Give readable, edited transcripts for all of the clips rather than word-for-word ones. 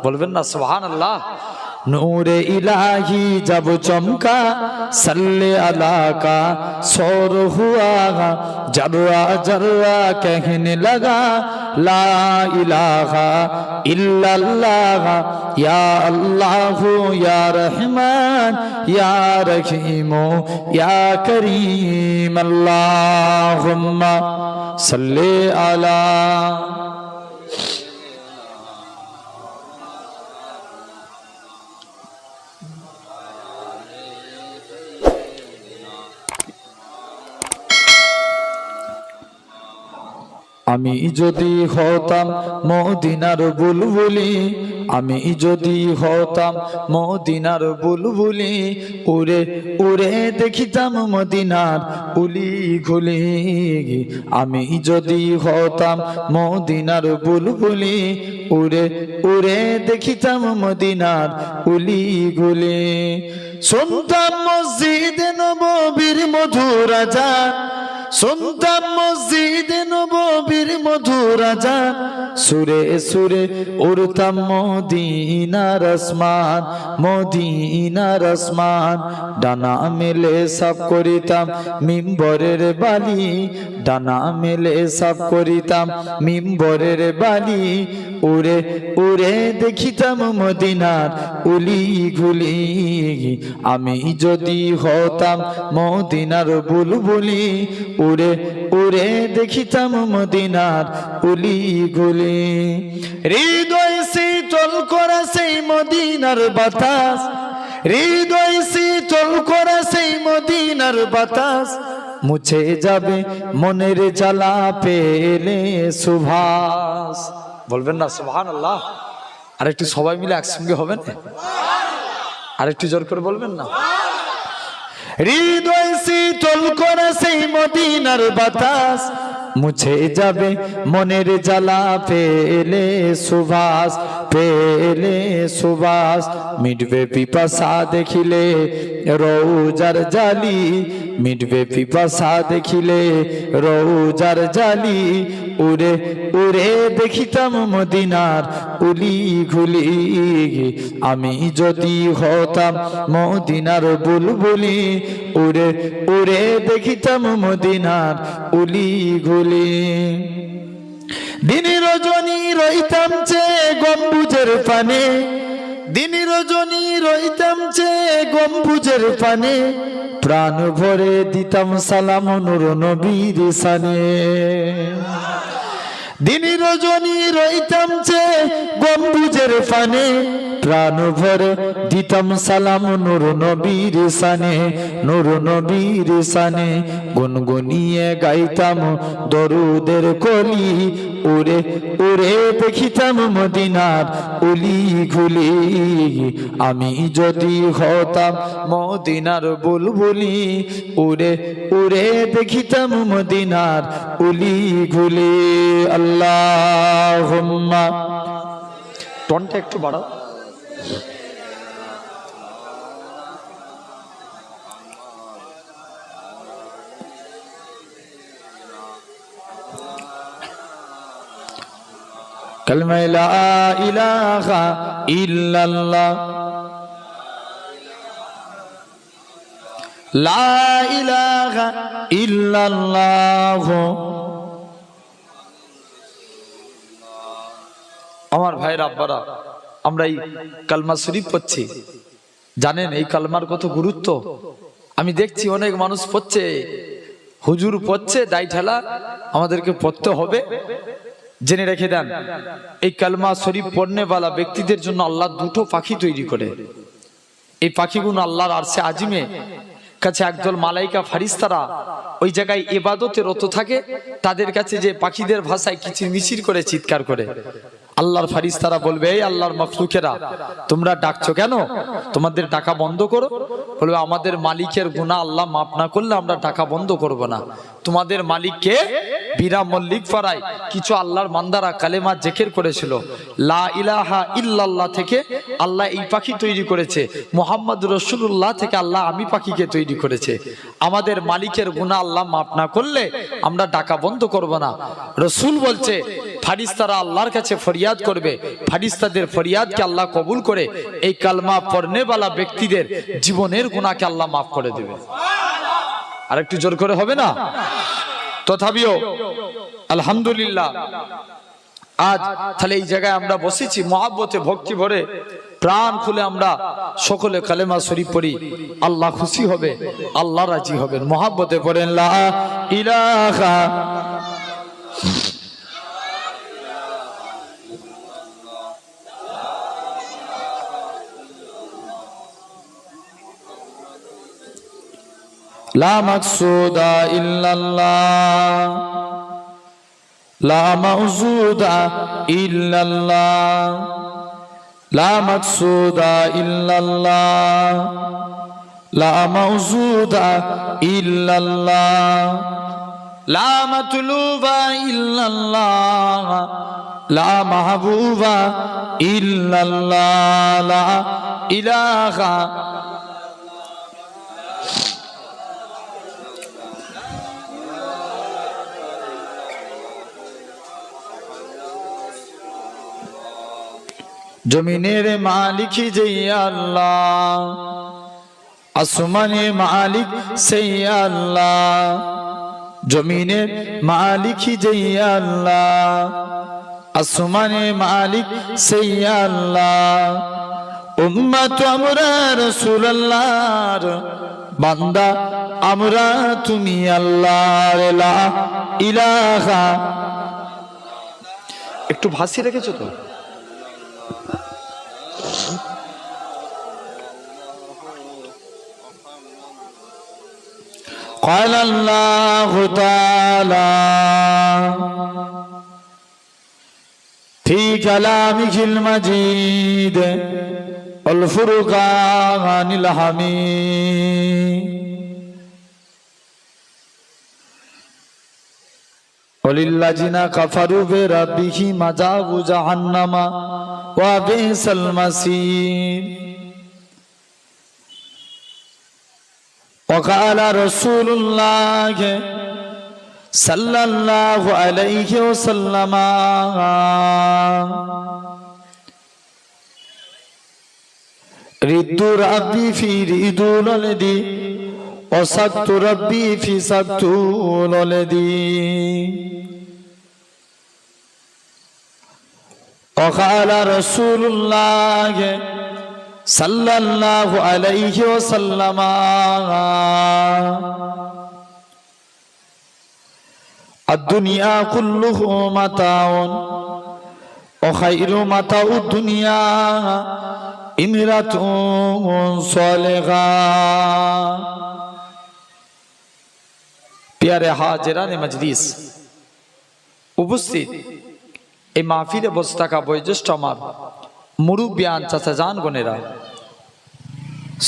বলবেন না সুবহানাল্লাহ। नूरे इलाही जब चमका सल्ले अला का शोर हुआ, जर्रा जर्रा कहने लगा ला इलाहा इल्लल्लाह, या अल्लाह या रहमान या रहीम या करीम, अल्लाहुम्मा सल्ले अला। আমি যদি হতাম মদিনার বুলবুলি, আমি যদি হতাম মদিনার বুলবুলি, উড়ে উড়ে দেখিতাম মদিনার উলি গুলি। আমি যদি হতাম মদিনার বুলবুলি, উড়ে উড়ে দেখিতাম মদিনার উলি গুলি। শুনতাম মসজিদে নববীর মধুর আযান, শুনতাম মসজিদে নববীর মধুর আযান, সুরে সুরে উড়তাম মদিনার আসমান, মদিনার আসমান। ডানা মেলে সাফ করিতাম মিম্বরের বালি, ডানা মেলে সাফ করিতাম মিম্বরের বালি, উড়ে উড়ে দেখিতাম মদিনার উলি গুলি। আমি যদি হতাম মদিনার বুলবুলি, উড়ে উড়ে দেখিতাম মদিনার উলি গুলি। হৃদয় শীতল করা সেই মদিনার বাতাস, হৃদয় শীতল করা সেই মদিনার বাতাস, মুছে যাবে মনের জ্বালা পেলে সুভাষ। বলবেন না সুবহানাল্লাহ। আর একটু সবাই মিলে একসঙ্গে হবেন, আর একটু জোর করে বলবেন না। হৃদয় শীতল করে সেই মদিনার বাতাস, মুছে যাবে মনের জ্বালা পেলে সুবাস, পেলে সুবাস। মিটবে পিপাসা দেখিলে রৌজার জালি, মিটবে পিপাসা দেখিলে রৌজার জালি, উড়ে উড়ে দেখিতাম মদিনার উলি গুলি। আমি যদি হতাম মদিনার বুলবুলি, উড়ে উড়ে দেখিতাম মদিনার উলি গুলি। দিন রজনী রইতাম চেয়ে গম্বুজের পানে, দিন রজনী রইতাম চেয়ে গম্বুজের পানে, প্রাণ ভরে দিতাম সালাম নূর নবীর শানে। দিন রজনী রইতাম চেয়ে গম্বুজের পানে, প্রাণ ভরে দিতাম সালাম নূর নবীর শানে, নূর নবীর শানে। গুনগুনিয়ে গাইতাম দরুদের কলি, উড়ে উড়ে দেখিতাম মদিনার উলি গুলি। আমি যদি হতাম মদিনার বুলবুলি, উড়ে উড়ে দেখিতাম মদিনার উলি গুলি। আল্লাহুম্মা, টনটা একটু বাড়াও। কালমা লা ইলাহা ইল্লাল্লাহ, লা ইলাহা ইল্লাল্লাহ। আমার ভাইরা আব্বারা, আমরা এই কালমা শরীফ পড়ছি, জানেন এই কালমার কত গুরুত্ব? আমি দেখছি অনেক মানুষ পড়ছে, হুজুর পড়ছে দাই ঠেলা, আমাদেরকে পড়তে হবে। জেনে রেখে দেন, এই কালমা শরীফ পড়নেওয়ালা ব্যক্তিদের জন্য আল্লাহ দুটো পাখি তৈরি করে। এই পাখিগুলো আল্লাহর আরশে আজিমে কাছে একদল মালাইকা ফারিস্তারা ওই জায়গায় ইবাদতে রত থাকে, তাদের কাছে যে পাখিদের ভাষায় কিচিরমিচির করে চিৎকার করে। আল্লাহর ফারিস্তারা বলবে, এই আল্লাহর মাখলুকেরা তোমরা ডাকছো কেন? তোমাদের ডাকা বন্ধ করো। বলবে, আমাদের মালিকের গুনাহ আল্লাহ মাফ না করলে আমরা ডাকা বন্ধ করব না। তোমাদের মালিককে বীরা মল্লিক পাড়ায় কিছু আল্লাহর মান্দারা কালেমা জিকির করেছিল, লা ইলাহা ইল্লাল্লাহ থেকে আল্লাহ এই পাখি তৈরি করেছে, মুহাম্মদ রাসূলুল্লাহ থেকে আল্লাহ আমি পাখিকে তৈরি করেছে। আমাদের মালিকের গুনাহ আল্লাহ মাফ না করলে আমরা ডাকা বন্ধ করব না। রাসূল বলছে ফারিস্তারা আল্লাহর কাছে ফরিয়াদ করবে, ফারিস্তাদের ফরিয়াদকে আল্লাহ কবুল করে এই কালমা পড়নেওয়ালা ব্যক্তিদের জীবনের গুনাহকে আল্লাহ মাফ করে দেবে। আর একটু জোর করে হবে না? তথাপিও আলহামদুলিল্লাহ আজ তাহলে এই জায়গায় আমরা বসেছি মহাব্বতে ভক্তি ভরে প্রাণ খুলে আমরা সকলে কালেমা শরীফ পড়ি। আল্লাহ খুশি হবে, আল্লাহ রাজি হবেন। মহাব্বতে পড়েন লা ইলাহা লা মাকসুদা ইল্লাল্লাহ লা মাউজুদা ইল্লাল্লাহ লা মাকসুদা ইল্লাল্লাহ লা মাউজুদা ইল্লাল্লাহ লা মাতলুবা ইল্লাল্লাহ লা মাহবুবা ইল্লাল্লাহ লা ইলাহা জমিনের মালিক যে আল্লাহ, আসমানের মালিক সেই আল্লাহ। জমিনের মালিক যে আল্লাহ, আসমানের মালিক সেই আল্লাহ। উম্মত আমরা রাসূলুল্লাহর বান্দা, আমরা তুমি আল্লাহর লা ইলাহা। একটু ভাসি রেখেছো তো? قال الله تعالى في كلامه المجيد والفرقان الحميد وللذين كفروا بربهم عذاب جهنم وبئس المصير وقال رسول الله صلى الله عليه وسلم رد ربي في رد ولدي وسكت ربي في سكت ولدي وقال رسول الله صلى الله عليه وسلم الدنيا كله متاع وخير متاع الدنيا امرأة صالحة प्यारे हाजिरान मजलिस उपस्थित এই মাহফিলে বসে থাকা বয়োজ্যেষ্ঠ আমার মুরুব্বিয়ান চাচাজান বোনেরা,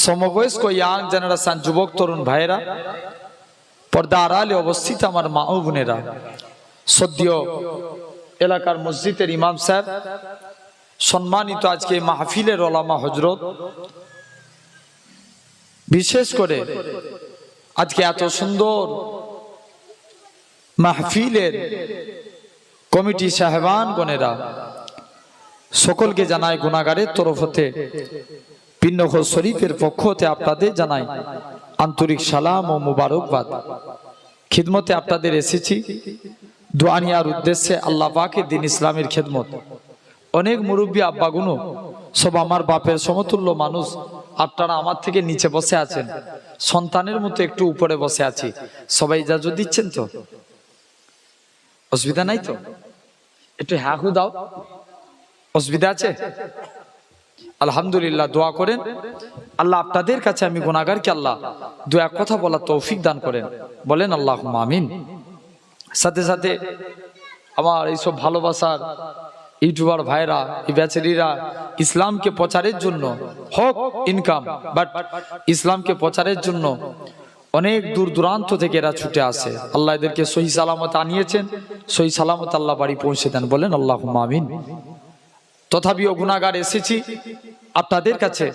সমবয়স্ক ইয়াং জেনারেশন যুবক তরুণ ভাইরা, পর্দা আড়ালে অবস্থিত আমার মা ও বোনেরা, সদ্য এলাকার মসজিদের ইমাম সাহেব, সম্মানিত আজকে মাহফিলের ওলামা হজরত, বিশেষ করে আজকে এত সুন্দর মাহফিলের কমিটি সাহেবান গণেরা, সকলকে জানাই গুনাহগারের তরফ হতে পিন্নখোর শরীফের পক্ষ হতে আপনাদের জানাই আন্তরিক সালাম ও মুবারকবাদ। খিদমতে আপনাদের এসেছি দোয়া নেওয়ার উদ্দেশ্যে, আল্লাহ পাকের দ্বীন ইসলামের খিদমত। অনেক মুরব্বী আব্বাগুনো, সব আমার বাপের সমতুল্য মানুষ, আপনারা আমার থেকে নিচে বসে আছেন, সন্তানের মতো একটু উপরে বসে আছি। সবাই ইজাজত দিচ্ছেন তো? অসুবিধা নাই তো? একটু হ্যাঁ হু দাও, অসুবিধা আছে? আলহামদুলিল্লাহ। দোয়া করেন আল্লাহ আপনাদের কাছে, আমি গুনাহগারকে আল্লাহ দু এক কথা বলার তৌফিক দান করেন, বলেন আল্লাহুম্মা আমিন। সাথে সাথে আমার এইসব ভালোবাসার ইউটিউবার ভাইরা, এই ব্যাচেরিরা ইসলামকে প্রচারের জন্য হক ইনকাম, বাট ইসলামকে প্রচারের জন্য অনেক দূর দূরান্ত থেকে এরা ছুটে আসে। আল্লাহ এদেরকে সহি সালামত আনিয়েছেন, সহি সালামত আল্লাহ বাড়ি পৌঁছে দেন, বলেন আল্লাহুম্মা আমিন। তথাপিও গুনাহগার এসেছি আপনাদের কাছে,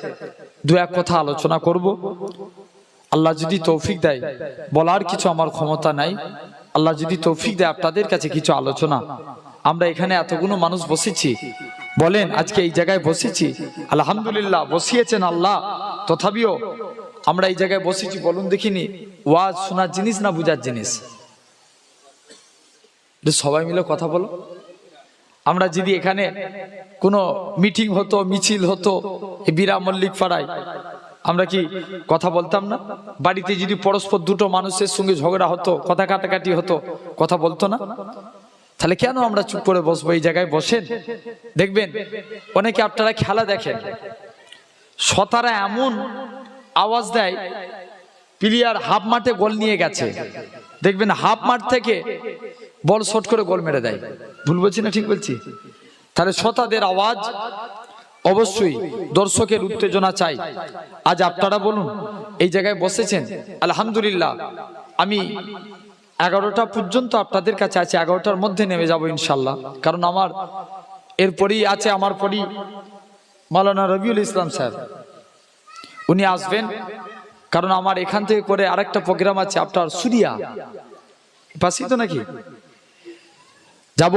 দু এক কথা আলোচনা করব। আল্লাহ যদি তৌফিক দেয়, বলার কিছু আমার ক্ষমতা নাই, আল্লাহ যদি তৌফিক দেয় আপনাদের কাছে কিছু আলোচনা আমরা এখানে এতগুলো মানুষ বসেছি, বলেন আজকে এই জায়গায় বসেছি, আলহামদুলিল্লাহ বসিয়েছেন আল্লাহ, তথাপিও আমরা এই জায়গায় বসেছি, বলুন দেখিনি ওয়াজ শোনার জিনিস না বুঝার জিনিস? সবাই মিলে কথা বলো। আমরা যদি এখানে কোনো মিটিং হতো, মিছিল হতো এই বীরা মল্লিক পাড়ায়, আমরা কি কথা বলতাম না? বাড়িতে যদি পরস্পর দুটো মানুষের সঙ্গে ঝগড়া হতো, কথা কাটাকাটি হতো, কথা বলতো না? তাহলে কেন আমরা চুপ করে বসবো? এই জায়গায় বসেন, দেখবেন অনেকে আপনারা খেলা দেখেন, শতারা এমন আওয়াজ দেয়, প্লেয়ার হাফ মাঠে গোল নিয়ে গেছে, দেখবেন হাফ মাঠ থেকে বল শট করে গোল মেরে দেয়। ভুল বলছি না ঠিক বলছি? তাহলে শতাদের আওয়াজ অবশ্যই দর্শকের উত্তেজনা চাই। আজ আপনারা বলুন এই জায়গায় বসেছেন, আলহামদুলিল্লাহ আমি 11টা পর্যন্ত আপনাদের কাছে আছে, 11টার মধ্যে নেমে যাব ইনশাল্লাহ। কারণ আমার এরপরই আছে, আমার পরই মাওলানা রবিউল ইসলাম সাহেব, উনি আসবেন। কারণ আমার এখান থেকে করে আরেকটা প্রোগ্রাম আছে আপনার সুরিয়া পাশেই তো নাকি, যাব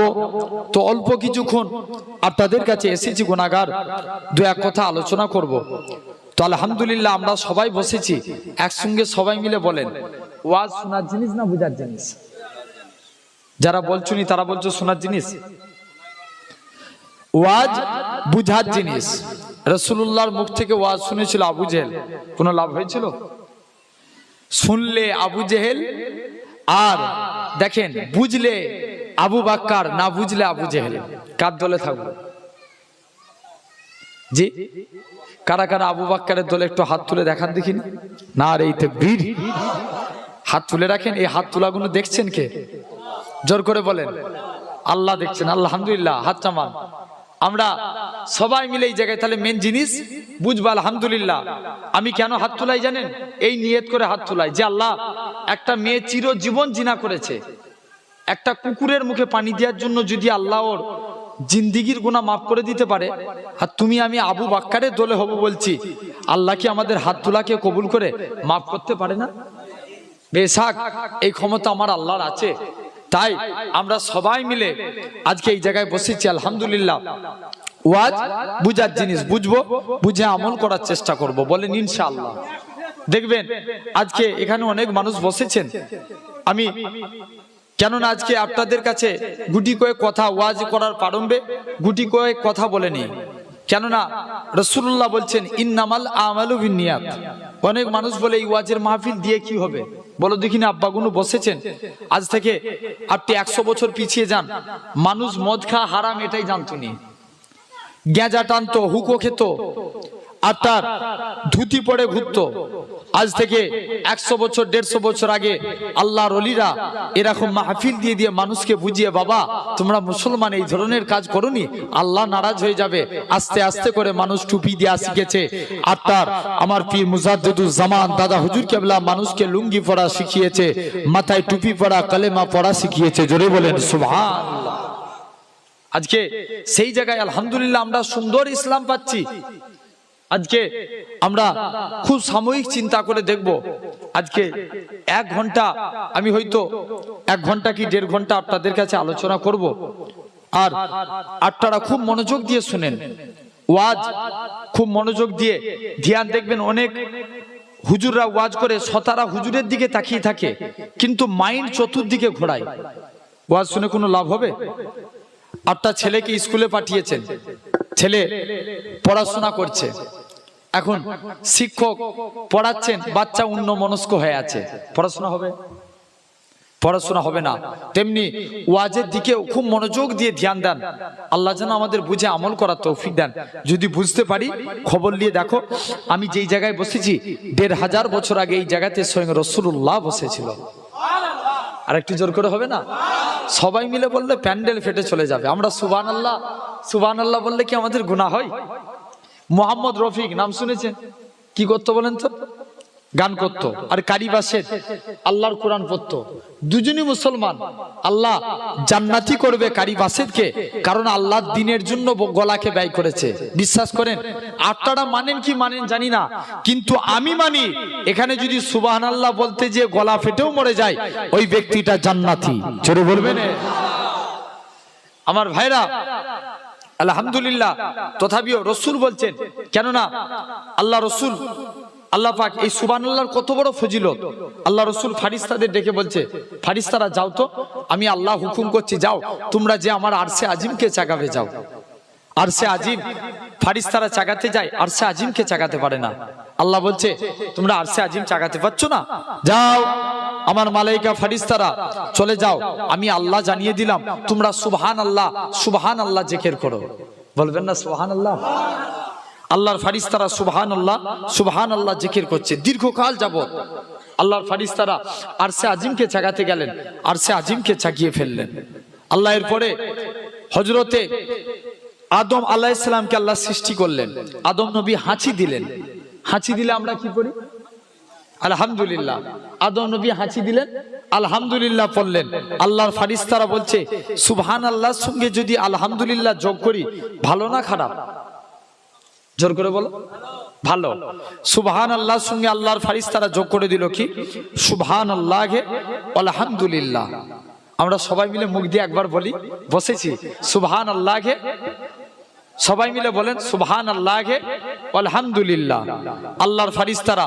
তো অল্প কিছুক্ষণ আপনাদের কাছে এসেছি, গুনাহগার, দু এক কথা আলোচনা করব। তো আলহামদুলিল্লাহ আমরা সবাই বসেছি একসঙ্গে, সবাই মিলে বলেন ওয়াজ শোনার জিনিস না বুঝার জিনিস? যারা বলছুনি তারা বলছো শোনার জিনিস, ওয়াজ বুঝার জিনিস। রাসূলুল্লাহর মুখ থেকে ওয়াজ শুনেছিল আবু জেহেল, কোনো লাভ হয়েছিল? শুনলে আবু জেহেল, আর দেখেন বুঝলে আবু বাক্কার, না বুঝলে আবু জেহেল। কার দলে থাকবো? জি, কারা কারা আবু বাক্কারের দলে একটু হাত তুলে দেখান দেখিনি। না রে তাকবীর, হাত তুলে রাখেন। এই হাত তোলাগুলো দেখছেন কে? জোর করে বলেন। আল্লাহ দেখছেন, আলহামদুলিল্লাহ, হাত চামান। আমরা সবাই মিলে এই জায়গায় তাহলে মেন জিনিস বুঝবো আলহামদুলিল্লাহ। আমি কেন হাত তুলাই জানেন? এই নিয়ত করে হাত তুলাই যে আল্লাহ, একটা মেয়ে চিরজীবন জিনা করেছে, একটা কুকুরের মুখে পানি দেওয়ার জন্য যদি আল্লাহ ওর জিন্দিগির গুনাহ মাফ করে দিতে পারে, আর তুমি আমি আবু বাক্কারের দলে হব বলছি, আল্লাহ কি আমাদের হাত তোলাকে কবুল করে মাফ করতে পারে না? বেশাক এই ক্ষমতা আমার আল্লাহর আছে। তাই আমরা সবাই মিলে আজকে এই জায়গায় বসেছি আলহামদুলিল্লাহ। ওয়াজ বুঝার জিনিস, বুঝবো, বুঝে আমল করার চেষ্টা করব, বলেন ইনশাআল্লাহ। দেখবেন আজকে এখানে অনেক মানুষ বসেছেন, আমি কেননা আজকে আপনাদের কাছে গুটি কয়েক কথা ওয়াজ করার প্রারম্ভে গুটি কয়েক কথা বলে নি, কেননা রাসূলুল্লাহ বলছেন ইন্নামাল আমালু বিন্নিয়াত। অনেক মানুষ বলে এই ওয়াজের মাহফিল দিয়ে কি হবে? বলো দেখিনি, আব্বাগুনো বসেছেন, আজ থেকে আপনি 100 বছর পিছিয়ে যান, মানুষ মদ খাওয়া হারাম এটাই জানতো নি, গ্যাঁজা টানতো, হুকো খেত, আপনার ধুতি পরে ঘুরতো। আজ থেকে 100 বছর 150 বছর আগে আল্লাহর ওলিরা এরকম মাহফিল দিয়ে দিয়ে মানুষকে বুঝিয়ে, বাবা তোমরা মুসলমান এই ধরনের কাজ করোনি, আল্লাহ নারাজ হয়ে যাবে। আস্তে আস্তে করে মানুষ টুপি দেওয়া শিখেছে। আপনার আমার পীর মুজাদ্দিদুজ জামান দাদা হুজুর কেবলা মানুষকে লুঙ্গি পরা শিখিয়েছে, মাথায় টুপি পরা, কালেমা পড়া শিখিয়েছে। জোরে বলেন সুবহানাল্লাহ। আজকে সেই জায়গায় আলহামদুলিল্লাহ আমরা সুন্দর ইসলাম পাচ্ছি। আজকে আমরা খুব সাময়িক চিন্তা করে দেখব, আজকে 1 ঘন্টা, আমি হয়তো 1 ঘন্টা কি 1.5 ঘন্টা আপনাদের কাছে আলোচনা করব। আর আপনারা খুব মনোযোগ দিয়ে শুনেন ওয়াজ, খুব মনোযোগ দিয়ে ধ্যান দেখবেন। অনেক হুজুররা ওয়াজ করে শতারা হুজুরের দিকে তাকিয়ে থাকে, কিন্তু মাইন্ড চতুর্দিকে ঘোরায়। ওয়াজ শুনে কোনো লাভ হবে? আপনার ছেলেকে স্কুলে পাঠিয়েছেন, ছেলে পড়াশোনা করছে, এখন শিক্ষক পড়াচ্ছেন, বাচ্চা অন্যমনস্ক হয়ে আছে, পড়াশোনা হবে? পড়াশোনা হবে না। তেমনি ওয়াজের দিকে খুব মনোযোগ দিয়ে ধ্যান দেন। আল্লাহ যেন আমাদের বুঝে আমল করার তৌফিক দেন। যদি বুঝতে পারি, খবর নিয়ে দেখো, আমি যেই জায়গায় বসেছি 1500 বছর আগে এই জায়গাতে স্বয়ং রাসূলুল্লাহ বসেছিল। আর একটু জোর করে হবে না? সবাই মিলে বললে প্যান্ডেল ফেটে চলে যাবে। আমরা সুবহানাল্লাহ সুবহানাল্লাহ বললে কি আমাদের গুনাহ হয়? মোহাম্মদ রফিক নাম শুনেছেন? কি করতো বলেন তো? গান করতো। আর কারি বাসেদ আল্লাহর কোরআন পড়তো। দুজনই মুসলমান। আল্লাহ জান্নাতি করবে কারি বাসেদকে, কারণ আল্লাহর দ্বীনের জন্য গলাকে ব্যয় করেছে। বিশ্বাস করেন? আপনারা মানেন কি মানেন জানি না, কিন্তু আমি মানি, এখানে যদি সুবহানাল্লাহ বলতে যে গলা ফেটেও মরে যায়, ওই ব্যক্তিটা জান্নাতি। জোরে বলবেন? আমার ভাইরা আলহামদুলিল্লাহ, তথাপিও রসুল বলছেন, কেননা আল্লাহ রসুল আল্লাহ পাক এই সুবহানাল্লাহর কত বড় ফজিলত। আল্লাহ রসুল ফারিস্তাদের ডেকে বলছে, ফারিস্তারা যাও তো, আমি আল্লাহ হুকুম করছি, যাও তোমরা যে আমার আরশে আজিমকে চাগাবে যাও। আরশে আজিম ফারিস্তারা চাগাতে যায়, আরশে আজিমকে চাগাতে পারে না। আল্লাহ বলছে, তোমরা আরশে আজিম চাগাতে পারছো না, যাও আমার মালাইকা ফারিস্তারা চলে যাও, আমি আল্লাহ জানিয়ে দিলাম, তোমরা সুবহানাল্লাহ সুবহানাল্লাহ জিকির করো। বলবেন না সুবহানাল্লাহ? আল্লাহর ফারিস্তারা সুবহানাল্লাহ সুবহানাল্লাহ জিকির করছে দীর্ঘকাল যাবত। আল্লাহর ফারিস্তারা আরশে আজিমকে চাগাতে গেলেন, আরশে আজিমকে চাগিয়ে ফেললেন। আল্লাহ এরপরে হযরতে আদম আলাইহিস সালামকে আল্লাহ সৃষ্টি করলেন। আদম নবী হাঁচি দিলেন। হাঁচি দিলে আমরা কি করি? আলহামদুলিল্লাহ। আদম নবী হাঁচি দিলেন, আলহামদুলিল্লাহ পড়লেন। আল্লাহর ফারিস্তারা বলছে, সুবহানাল্লাহর সঙ্গে যদি আলহামদুলিল্লাহ যোগ করি, ভালো না খারাপ? জোর করে বলো, ভালো। সুবহানাল্লাহর সঙ্গে আল্লাহর ফারিস্তারা যোগ করে দিল কি? সুবহানাল্লাহে আলহামদুলিল্লাহ। আমরা সবাই মিলে মুখ দিয়ে একবার বলি, বসেছি, সুবহানাল্লাহে, সবাই মিলে বলেন সুবহানাল্লাহে আলহামদুলিল্লাহ। আল্লাহর ফারিস্তারা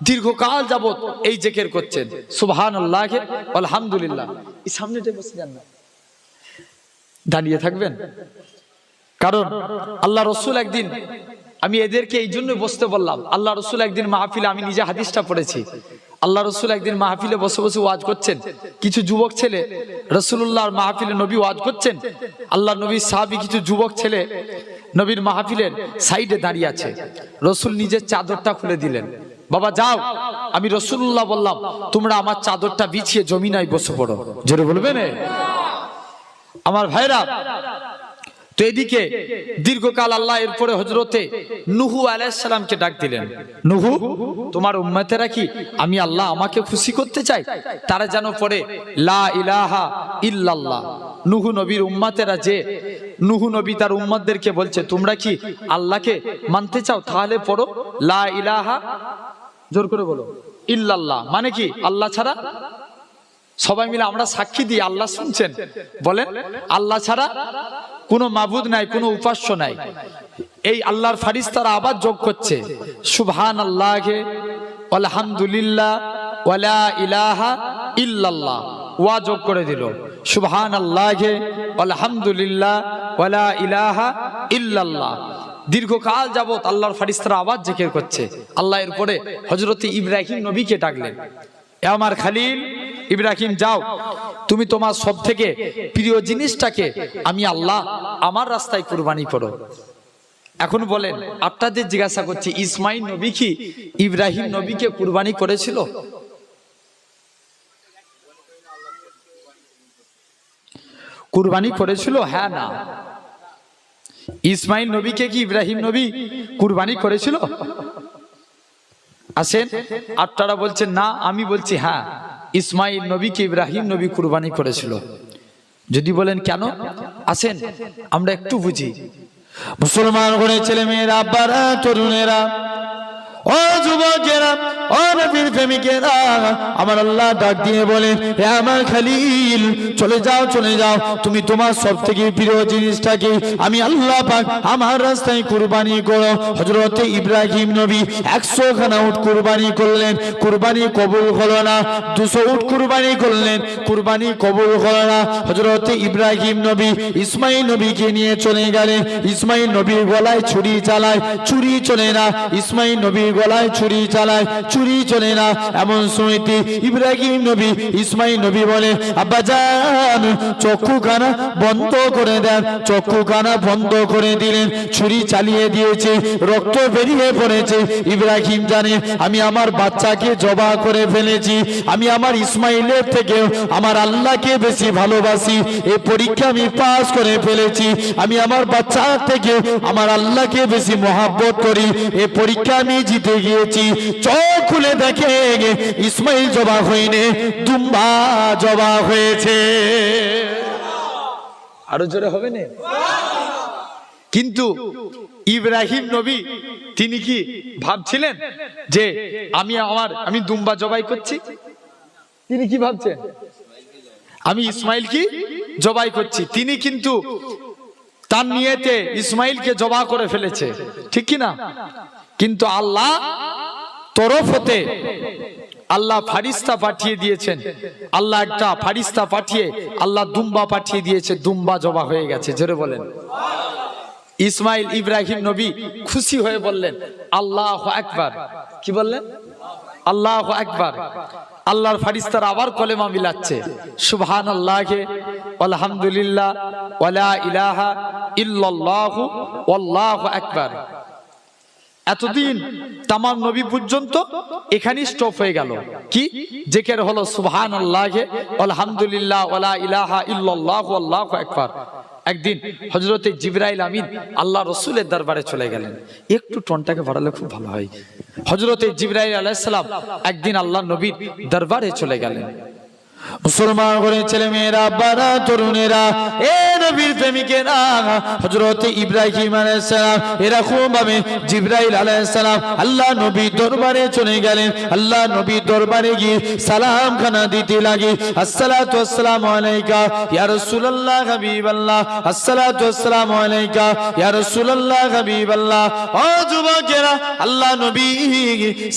দীর্ঘকাল যাবত এই জিকির করছেন, সুবহানাল্লাহে আলহামদুলিল্লাহ। এই সামনেটাই বসে যান না, দাঁড়িয়ে থাকবেন। কারণ আল্লাহ রসুল একদিন, আমি এদেরকে এই জন্য বসতে বললাম, আল্লাহ রসুল একদিন মাহফিলে, আমি নিজে হাদিসটা পড়েছি, আল্লাহ রসুল একদিন মাহফিলে বসে বসে ওয়াজ করছেন। কিছু যুবক ছেলে রসুল্লাহর মাহফিলে, নবী ওয়াজ করছেন, আল্লাহ নবীর সাহাবী কিছু যুবক ছেলে নবীর মাহফিলের সাইডে দাঁড়িয়ে আছে। রসুল নিজের চাদরটা খুলে দিলেন, বাবা যাও, আমি রসুল্লাহ বললাম তোমরা আমার চাদরটা বিছিয়ে জমিনায় বসে পড়ো। জোরে বলবেন আমার ভাইরা। তো এদিকে দীর্ঘকাল আল্লাহ এরপরে হযরতে নূহ আলাইহিস সালামকে ডাক দিলেন, নূহ, তোমার উম্মতেরা কি আমি আল্লাহ আমাকে খুশি করতে চাই, তারা যেন পড়ে লা ইলাহা ইল্লাল্লাহ। নূহ নবীর উম্মতেরা, যে নূহ নবী তার উম্মতদেরকে বলছে, তোমরা কি আল্লাহকে মানতে চাও, তাহলে পড়ো লা ইলাহা, জোর করে বলো, ইল্লাল্লাহ। মানে কি? আল্লাহ ছাড়া, সবাই মিলে আমরা সাক্ষী দিই, আল্লাহ শুনছেন, বলেন আল্লাহ ছাড়া কোনো মাবুদ নাই, কোনো উপাস্য নাই। এই আল্লাহর ফারিস্তারা আবার যোগ করছে, সুবহানাল্লাহে আলহামদুলিল্লাহ ওয়ালা ইলাহা ইল্লাল্লাহ। ওয়া যোগ করে দিল, সুবহানাল্লাহে আলহামদুলিল্লাহ ওয়ালা ইলাহা ইল্লাল্লাহ। দীর্ঘকাল যাবত আল্লাহর ফারিস্তারা আবার জিকির করছে। আল্লাহ এরপরে হযরতে ইব্রাহিম নবীকে ডাকলেন, এ আমার খালিল ইব্রাহিম, যাও তুমি তোমার সব থেকে প্রিয় জিনিসটাকে আমি আল্লাহ আমার রাস্তায় কুরবানি করো। এখন বলেন, আপনাদের জিজ্ঞাসা করছি, ইসমাইল নবী কি ইব্রাহিম নবীকে কুরবানি করেছিল? কুরবানি করেছিল? হ্যাঁ না? ইসমাইল নবীকে কি ইব্রাহিম নবী কুরবানি করেছিল? আসেন, আপনারা বলছেন না, আমি বলছি হ্যাঁ, ইসমাইল নবীকে ইব্রাহিম নবী কুরবানি করেছিল। যদি বলেন কেন, আসেন আমরা একটু বুঝি। মুসলমান করে ছেলে মেয়েরা, আব্বারা, তরুণেরা, ও যুবকেরা, ও নবীর প্রেমিকেরা, আমার আল্লাহ ডাক দিয়ে বলেন, হে আমার খালিল, চলে যাও, চলে যাও, তুমি তোমার সব থেকে প্রিয় জিনিসটাকে আমি আল্লাহ পাক আমার রাস্তায় কুরবানি করো। হযরতে ইব্রাহিম নবী 100 খানা উট কুরবানি করলেন, কুরবানি কবুল হলো না। 200 উট কুরবানি করলেন, কুরবানি কবুল হলো না। হযরতে ইব্রাহিম নবী ইসমাইল নবীকে নিয়ে চলে গেলেন। ইসমাইল নবীর গলায় ছুরি চালায়, চুরি চলে না। ইসমাইল নবী গলায় ছুরি চালায়, চুরি চলে না। এমন সময়তে ইব্রাহিম নবী ইসমাইল নবী বলে, আব্বাজান চক্ষুখানা বন্ধ করে দেন। চক্ষুখানা বন্ধ করে দিলেন, ছুরি চালিয়ে দিয়েছে, রক্ত বেরিয়ে পড়েছে। ইব্রাহিম জানে, আমি আমার বাচ্চাকে জবাই করে ফেলেছি, আমি আমার ইসমাইলের থেকে আমার আল্লাহকে বেশি ভালোবাসি, এই পরীক্ষা আমি পাস করে ফেলেছি। আমি আমার বাচ্চা থেকে আমার আল্লাহকে বেশি মহব্বত করি, এই পরীক্ষা আমি জিতে গিয়েছি। চোখ খুলে দেখে ইসমাইল জবাই হয়নি, দুম্বা জবাই হয়েছে। আরো জোরে হবে না? কিন্তু ইব্রাহিম নবী তিনি কি ভাবছিলেন যে আমি দুম্বা জবাই করছি? তিনি কি ভাবছেন? আমি ইসমাইল কি জবাই করছি, তিনি কিন্তু তার নিয়তে ইসমাইলকে জবা করে ফেলেছে, ঠিক কি না? কিন্তু আল্লাহ তরফ হতে আল্লাহ ফারিস্তা পাঠিয়ে দিয়েছেন, আল্লাহ একটা ফারিস্তা পাঠিয়ে আল্লাহ দুম্বা পাঠিয়ে দিয়েছে, দুম্বা জবা হয়ে গেছে। জোরে বলেন। ইসমাইল ইব্রাহিম নবী খুশি হয়ে বললেন আল্লাহু আকবার। কি বললেন? আল্লাহু আকবার। আল্লাহর ফারিস্তারা আবার কলেমা মিলাচ্ছে, সুবহানাল্লাহি আলহামদুলিল্লাহ ওয়ালা ইলাহা ইল্লাল্লাহু ওয়াল্লাহু আকবার। এতদিন তামাম নবী পর্যন্ত এখানেই স্টপ হয়ে গেল। কি জিকির হলো? সুবহানাল্লাহি আলহামদুলিল্লাহ ওয়ালা ইলাহা ইল্লাল্লাহু ওয়াল্লাহু আকবার। একদিন হযরতে জিবরাইল আমিন আল্লাহ রাসূলের দরবারে চলে গেলেন। একটু টোনটাকে বাড়ালে খুব ভালো হয়। হযরতে জিবরাইল আলাইহিস সালাম একদিন আল্লাহ নবীর দরবারে চলে গেলেন। মুসলমান করে ছেলে মেয়েরা, বাবা তরুণেরা, এ নবীর প্রেমিকেরা, হযরত ইব্রাহিম আলাইহিস সালাম এরকম ভাবে জিবরাইল আলাইহিস সালাম আল্লাহ নবীর দরবারে চলে গেলেন। আল্লাহ নবীর দরবারে গিয়ে সালাম খানা দিতে লাগে, আসসালাতু ওয়াসসালামু আলাইকা ইয়া রাসূলুল্লাহ হাবিবাল্লাহ, আসসালাতু ওয়াসসালামু আলাইকা ইয়া রাসূলুল্লাহ হাবিবাল্লাহ। ও যুবকেরা, আল্লাহ নবী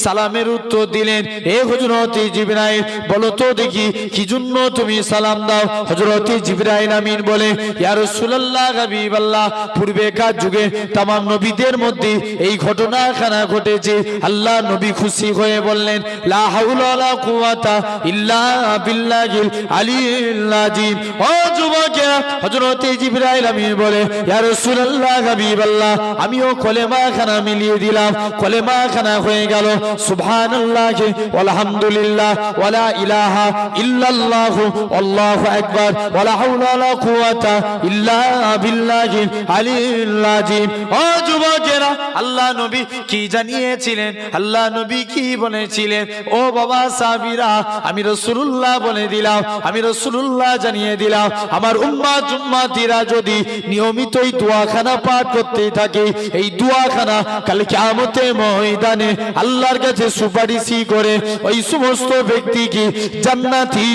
সালামের উত্তর দিলেন, এ হযরত জিবরাইল বলো তো দেখি কি জন্য তুমি সালাম দাও? হযরত জিবরাইল আমিন বলে, ইয়া রাসূলুল্লাহ হাবিবাল্লাহ, পূর্বেকার যুগে तमाम নবীদের মধ্যে এই ঘটনাখানা ঘটেছে। আল্লাহ নবী খুশি হয়ে বললেন, লা হাওলা ওয়ালা কুওয়াতা ইল্লা বিল্লাহিল আলিয়্যিল আযীম। ও যুবকেরা, হযরত জিবরাইল আমিন বলে, ইয়া রাসূলুল্লাহ হাবিবাল্লাহ, আমিও কলেমাখানা মিলিয়ে দিলাম, কলেমাখানা হয়ে গেল সুবহানাল্লাহি ওয়ালহামদুলিল্লাহ ওয়ালা ইলাহা ইল্লাল্লাহু আল্লাহু আকবার ওয়ালা হাওলা ওয়ালা কুওয়াতা ইল্লা বিল্লাহিল আলিয়্যিল আযীম। ও যুবকেরা, আল্লাহ নবী কি জানিয়েছিলেন? আল্লাহ নবী কি বলেছিলেন? ও বাবা সাহাবীরা, আমি রাসূলুল্লাহ বলে দিলাম, আমি রাসূলুল্লাহ জানিয়ে দিলাম, আমার উম্মত উম্মতিরা যদি নিয়মিত এই দোয়াখানা পাঠ করতে থাকে, এই দোয়াখানা কাল কিয়ামতের ময়দানে আল্লাহর কাছে সুপারিশ করে ওই সমস্ত ব্যক্তিকে জান্নাতি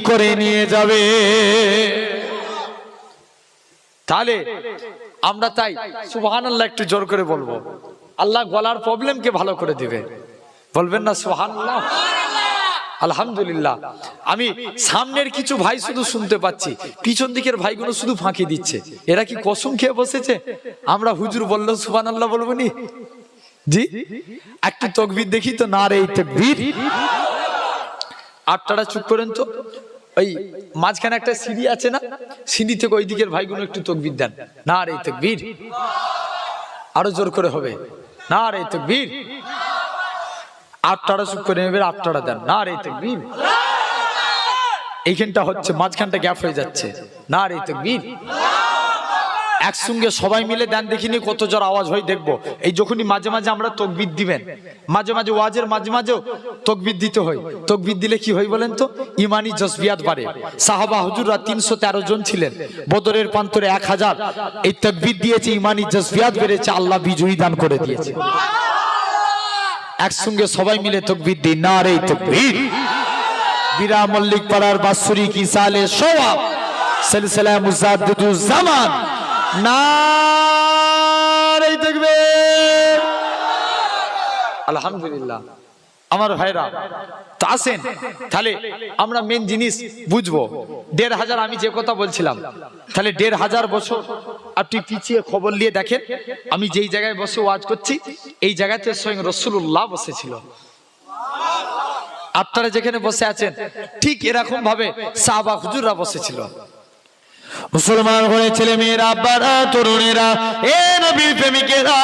করে নিয়ে যাবে। তাহলে আমরা তাই সুবহানাল্লাহ একটু জোর করে বলবো, আল্লাহ গলার প্রবলেমকে ভালো করে দিবে। বলবেন না সুবহানাল্লাহ? আলহামদুলিল্লাহ। আমি সামনের কিছু ভাই শুধু শুনতে পাচ্ছি, পিছন দিকের ভাইগুলো শুধু ফাঁকি দিচ্ছে। এরা কি কসম খেয়ে বসেছে আমরা হুজুর বললো সুবহানাল্লাহ বলবো নি? জি, একটু তাকবীর দেখি তো। নারে তাকবীর। আপনারা চুপ করেন তো। ওই মাঝখানে একটা সিঁড়ি আছে না, সিঁড়ি থেকে ওই দিকের ভাইগুলো একটু তাকবীর দেন। নারে তাকবীর। আরো জোর করে হবে। নারে তাকবীর। আপনারা চুপ করে নেবেন, আপনারা দেন নারে তাকবীর। এইখানটা হচ্ছে, মাঝখানটা গ্যাপ হয়ে যাচ্ছে। নারে তাকবীর। একসঙ্গে সবাই মিলে দেন, দেখিনি কত জোর আওয়াজ হয় দেখবো। এই যখনই মাঝে মাঝে আমরা তাকবীর দিবেন, মাঝে মাঝে ওয়াজের মাঝে মাঝেও তাকবীর দিতে হয়। তাকবীর দিলে কি হয় বলেন তো? ইমানি জজবিয়াত বাড়ে। সাহাবা হুজুররা 313 জন ছিলেন, বদরের প্রান্তরে 1000 এই তাকবীর দিয়েছে, ইমানি জজবিয়াত বেড়েছে, আল্লাহ বিজয়ী দান করে দিয়েছে। একসঙ্গে সবাই মিলে তাকবীর দিন, নারে তাকবীর। বীরা মল্লিক পাড়ার বাৎসরিক ইসালে সওয়াব সিলসিলা মুজাদ্দিদুজ জামান, নারে তাকবীর। আলহামদুলিল্লাহ। আমার ভাইরা তো আসেন, তাহলে আমরা মেন জিনিস বুঝবো। 1500, আমি যে কথা বলছিলাম, তাহলে 1500 বছর আপনি পিছিয়ে খবর নিয়ে দেখেন, আমি যেই জায়গায় বসে ওয়াজ করছি এই জায়গাতে স্বয়ং রাসূলুল্লাহ বসেছিল। আপনারা যেখানে বসে আছেন ঠিক এরকম ভাবে সাহাবা হুজুররা বসেছিল। মুসলমান করে ছেলে মেয়েরা, বাবা তরুণেরা, এ নবীর প্রেমিকেরা,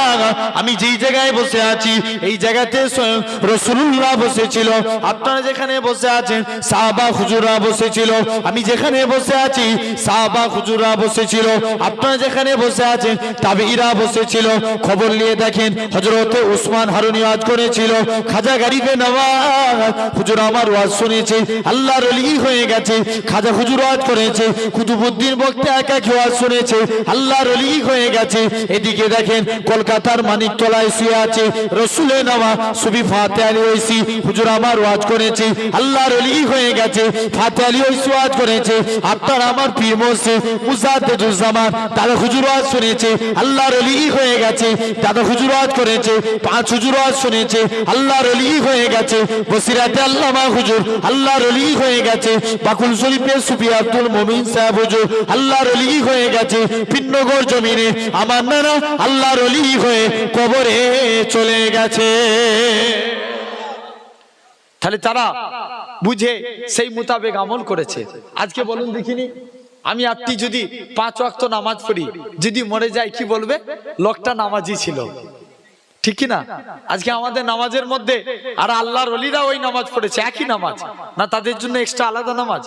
আমি যেই জায়গায় বসে আছি এই জায়গাতে স্বয়ং রাসূলুল্লাহ বসেছিল। আপনারা যেখানে বসে আছেন সাহাবা হুজুররা বসেছিল। আমি যেখানে বসে আছি সাহাবা হুজুররা বসেছিল। আপনারা যেখানে বসে আছেন তাবেঈরা বসেছিল। খবর নিয়ে দেখেন, হযরত ওসমান হারুনি ওয়াজ করেছিল, খাজা গরিবে নওয়াজ হুজুর আমার ওয়াজ শুনেছে, আল্লাহর ওলি হয়ে গেছে। খাজা হুজুর ওয়াজ করেছে, কুতুবউদ্দিন মধ্যে একাকী ওয়াজ শুনেছে, আল্লাহর ওলি হয়ে গেছে। এদিকে দেখেন কলকাতার মানিকতলায় শুয়ে আছে রসুলের নামা সুবি ফাতে আলী ঐসি হুজুর আমার ওয়াজ করেছে, আল্লাহর ওলি হয়ে গেছে। ফাতে আলী ঐসি ওয়াজ করেছে। আপনার আমার পীর মুর্শিদ মুজাদ্দেদুজ্জামান দাদা হুজুর ওয়াজ শুনেছে, আল্লাহর ওলি হয়ে গেছে। দাদা হুজুর ওয়াজ করেছে, পাঁচ হুজুর ওয়াজ শুনেছে, আল্লাহর ওলি হয়ে গেছে। বসিরাতে আল্লামা হুজুর আল্লাহর ওলি হয়ে গেছে। বাকুল শরীফের সুফি আব্দুল মুমিন সাহেব হুজুর আল্লাহর ওলি হয়ে গেছে। পিন্নগর জমিনে আমার নানা আল্লাহর ওলি হয়ে কবরে চলে গেছে। তাহলে তারা বুঝে সেই মোতাবেক আমল করেছে। আজকে বলুন দেখিনি, আমি আপনি যদি 5 ওয়াক্ত নামাজ পড়ি, যদি মরে যায় কি বলবে? লোকটা নামাজি ছিল, ঠিক কি না? আজকে আমাদের নামাজের মধ্যে আর আল্লাহর ওলিরা ওই নামাজ পড়েছে, একই নামাজ না, তাদের জন্য এক্সট্রা আলাদা নামাজ?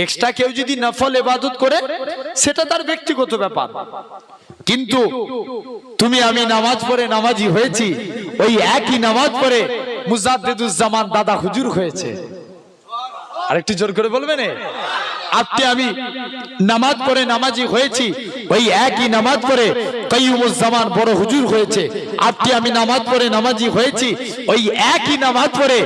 এক্সট্রা কেউ যদি নফল ইবাদত করে সেটা তার ব্যক্তিগত ব্যাপার, কিন্তু তুমি আমি নামাজ পড়ে নামাজি হয়েছি, ওই একই নামাজ পড়ে মুজাদ্দেদুজ্জামান দাদা হুজুর হয়েছে। আরেকটু জোর করে বলবেন, আপনি আমি নামাজ পড়ে নামাজি হয়েছি, ওই একই নামাজ পড়ে কাইয়ুমুজ্জামান বড় হুজুর হয়েছে। আপনি আমি নামাজ পড়ে নামাজি হয়েছি, ওই একই নামাজ পড়ে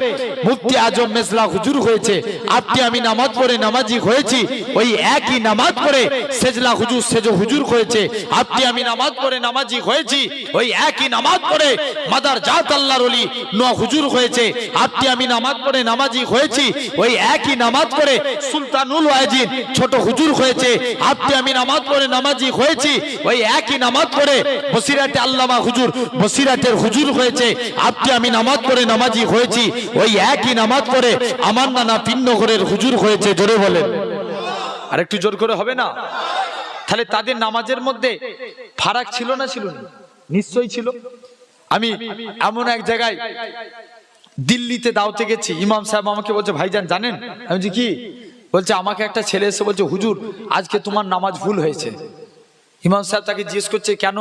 মুফতি আজম মেজলা হুজুর হয়েছে। আপনি আমি নামাজ পড়ে নামাজি হয়েছি, ওই একই নামাজ পড়ে সেজলা হুজুর সেজ হুজুর হয়েছে। আপনি আমি নামাজ পড়ে নামাজি হয়েছি, ওই একই নামাজ পড়ে মাদার জাত আল্লাহর ওলি নোয়া হুজুর হয়েছে। আপনি আমি নামাজ পড়ে নামাজি হয়েছি, ওই একই নামাজ পড়ে সুলতানুল ওয়াজিদ ছোট হুজুর হয়েছে। আপনি আমি নামাজ পড়ে নামাজি হয়েছি, ওই একই নামাজ পড়ে বসিরাতে আল্লামা হুজুর বসিরাতের হুজুর হয়েছে। আপনি আমি নামাজ পড়ে নামাজি হয়েছি, ওই একই নামাজ পড়ে আমার নানা পিন্নগরের হুজুর হয়েছে। জোরে বলেন, আর একটু জোর করে হবে না? তাহলে তাদের নামাজের মধ্যে ফারাক ছিল না ছিল না? নিশ্চয়ই ছিল। আমি এমন এক জায়গায় দিল্লিতে দাওতে গেছি, ইমাম সাহেব আমাকে বলছে, ভাইজান জানেন? আমি বলছি কি? বলছে আমাকে একটা ছেলে এসে বলছে, হুজুর আজকে তোমার নামাজ ভুল হয়েছে। ইমাম সাহেব তাকে জিজ্ঞেস করছে, কেন?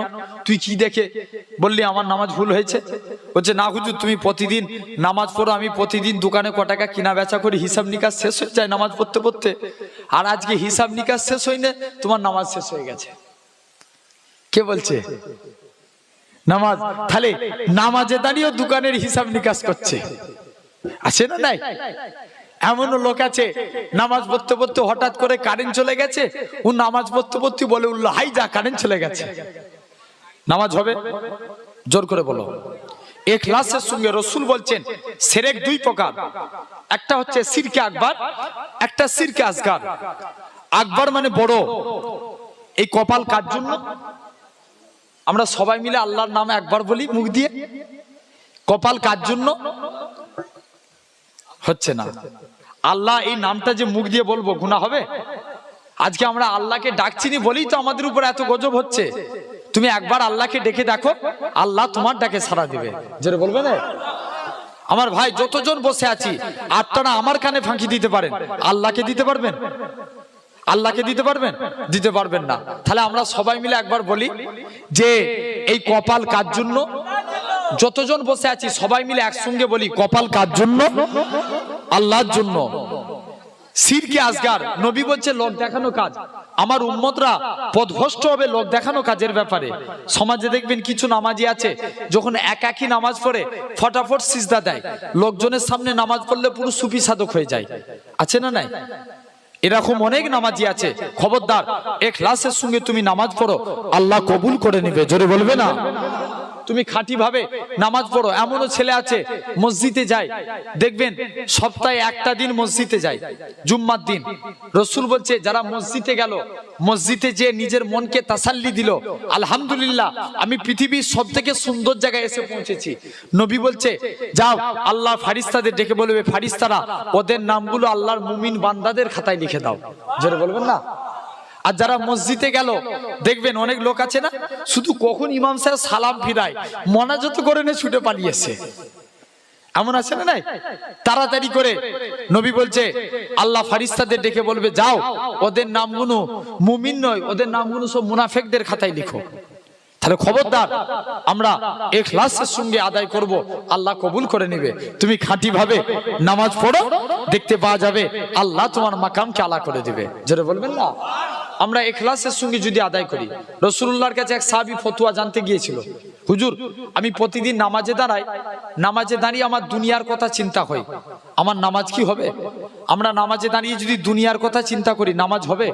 তুই কি দেখে বললি আমার নামাজ ভুল হয়েছে? বলছে, না হুজুর, তুমি প্রতিদিন নামাজ পড়ো, আমি প্রতিদিন দোকানে ক টাকা কিনা বেচা করি, হিসাব নিকাশ শেষ হয়ে যায় নামাজ পড়তে পড়তে, আর আজকে হিসাব নিকাশ শেষ হয়নি, তোমার নামাজ শেষ হয়ে গেছে। কে বলছে? নামাজ। তাহলে নামাজে দাঁড়িয়েও দোকানের হিসাব নিকাশ করছে, আছে না নাই? এমন লোক আছে নামাজ পড়তে পড়তে হঠাৎ করে কারেন্ট চলে গেছে, ও নামাজ পড়তে পড়তে বলে উঠলো, হাই যা কারেন্ট চলে গেছে। নামাজ হবে? জোর করে বলো। ইখলাসের সঙ্গে রসুল বলছেন শিরক 2 প্রকার, একটা হচ্ছে শিরকে আকবার, একটা শিরকে আসগার। আকবার মানে বড়। এই কপাল কার জন্য? আমরা সবাই মিলে আল্লাহর নামে একবার বলি মুখ দিয়ে, কপাল কার জন্য? হচ্ছে না। আল্লাহ এই নামটা যে মুখ দিয়ে বলবো গুনাহ হবে? আজকে আমরা আল্লাহকে ডাকছিনি বলেই তো আমাদের উপর এত গজব হচ্ছে। তুমি একবার আল্লাহকে ডেকে দেখো, আল্লাহ তোমার ডাকে সাড়া দিবে। যেটা বলবে না আমার ভাই, যতজন বসে আছি আপনারা আমার কানে ফাঁকি দিতে পারেন, আল্লাহকে দিতে পারবেন? আল্লাহকে দিতে পারবেন? দিতে পারবেন না। তাহলে আমরা সবাই মিলে একবার বলি যে এই কপাল কার জন্য? যতজন বসে আছি সবাই মিলে একসঙ্গে বলি, কপাল কার জন্য? আল্লাহর জন্য। শিরকে আসগার, নবী বলছে লোক দেখানো কাজ। আমার উম্মতরা পথভ্রষ্ট হবে লোক দেখানো কাজের ব্যাপারে। সমাজে দেখবেন কিছু নামাজি আছে, যখন একাকী নামাজ পড়ে ফটাফট সিজদা দেয়, লোকজনের সামনে নামাজ পড়লে পুরো সুফি সাধক হয়ে যায়। আছে না নাই? এরকম অনেক নামাজি আছে। খবরদার, ইখলাসের সঙ্গে তুমি নামাজ পড়ো, আল্লাহ কবুল করে নেবে। জোরে বলবে না? তুমি খাঁটি ভাবে নামাজ পড়ো। এমনও ছেলে আছে মসজিদে যায়, দেখবেন সপ্তাহে একটা দিন মসজিদে যায়, জুম্মার দিন। রসুল বলছে যারা মসজিদে গেল, মসজিদে যে নিজের মনকে তাসাল্লি দিল, আলহামদুলিল্লাহ আমি পৃথিবীর সব থেকে সুন্দর জায়গায় এসে পৌঁছেছি। নবী বলছে যাও আল্লাহ ফারিস্তাদের ডেকে বলবে, ফারিস্তারা ওদের নামগুলো আল্লাহর মুমিন বান্দাদের খাতায় লিখে দাও। যেটা বলবেন না? আর যারা মসজিদে গেল, দেখবেন অনেক লোক আছে না, শুধু কখন ইমাম সাহেব সালাম ফিরায় মনাজাত করে নে ছুটে পালিয়েছে, এমন আছে না নাই? তাড়াতাড়ি করে নবী বলছে আল্লাহ ফারিস্তাদের ডেকে বলবে যাও ওদের নামগুলো মুমিন নয়, ওদের নামগুলো সব মুনাফিকদের খাতায় লিখো। তাহলে খবরদার আমরা ইখলাসের সঙ্গে আদায় করব, আল্লাহ কবুল করে নেবে। তুমি খাঁটি ভাবে নামাজ পড়ো, দেখতে পাওয়া যাবে আল্লাহ তোমার মাকামকে আলা করে দিবে। জোরে বলবেন না? আমরা ইখলাসের সঙ্গে যদি আদায় করি, রাসূলুল্লাহর কাছে এক সাহাবী ফতোয়া জানতে গিয়েছিল, হুজুর আমি প্রতিদিন নামাজে দাঁড়াই, নামাজে দাঁড়িয়ে আমার দুনিয়ার কথা চিন্তা হয়, আমার নামাজ কি হবে? আমরা নামাজে দাঁড়িয়ে যদি দুনিয়ার কথা চিন্তা করি, নামাজ হবে?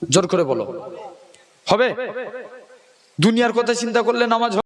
জোর করে বলো, হবে? দুনিয়ার কথা চিন্তা করলে নামাজ হবে?